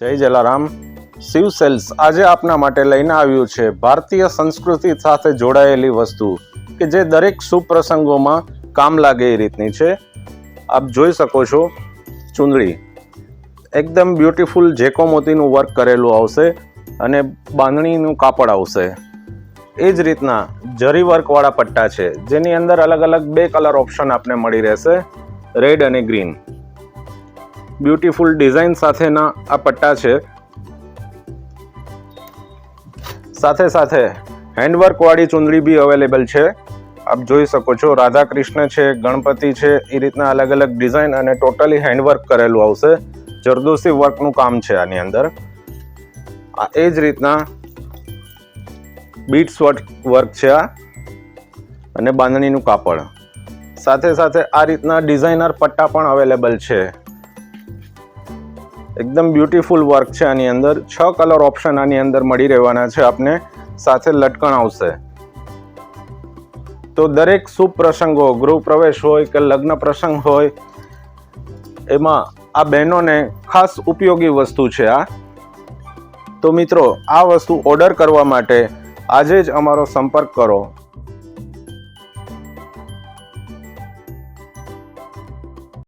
જય જલારામ. શિવ સેલ્સ આજે આપના માટે લઈને આવ્યું છે ભારતીય સંસ્કૃતિ સાથે જોડાયેલી વસ્તુ કે જે દરેક શુભ પ્રસંગોમાં કામ લાગે એ રીતની છે. આપ જોઈ શકો છો, ચુંદડી એકદમ બ્યુટીફુલ જેકો મોતીનું વર્ક કરેલું આવશે અને બાંધણીનું કાપડ આવશે. એ જ રીતના જરી વર્કવાળા પટ્ટા છે જેની અંદર અલગ અલગ 2 કલર ઓપ્શન આપને મળી રહેશે, રેડ અને ગ્રીન. બ્યુટીફુલ ડિઝાઇન સાથેના આ પટ્ટા છે. સાથે સાથે હેન્ડવર્કવાળી ચુંદડી બી અવેલેબલ છે. આપ જોઈ શકો છો, રાધા કૃષ્ણ છે, ગણપતિ છે, એ રીતના અલગ અલગ ડિઝાઇન અને ટોટલી હેન્ડવર્ક કરેલું આવશે. જરદોસી વર્કનું કામ છે આની અંદર. આ એ જ રીતના બીટ્સ વર્ક છે આ, અને બાંધણીનું કાપડ. સાથે સાથે આ રીતના ડિઝાઇનર પટ્ટા પણ અવેલેબલ છે. એકદમ બ્યુટીફુલ વર્ક છે આની અંદર. 6 કલર ઓપ્શન આની અંદર મળી રહેવાના છે આપને. સાથે લટકણ આવશે. તો દરેક શુભ પ્રસંગો, ગૃહ પ્રવેશ હોય કે લગ્ન પ્રસંગ હોય, એમાં આ બહેનોને ખાસ ઉપયોગી વસ્તુ છે આ. તો મિત્રો, આ વસ્તુ ઓર્ડર કરવા માટે આજે જ અમારો સંપર્ક કરો.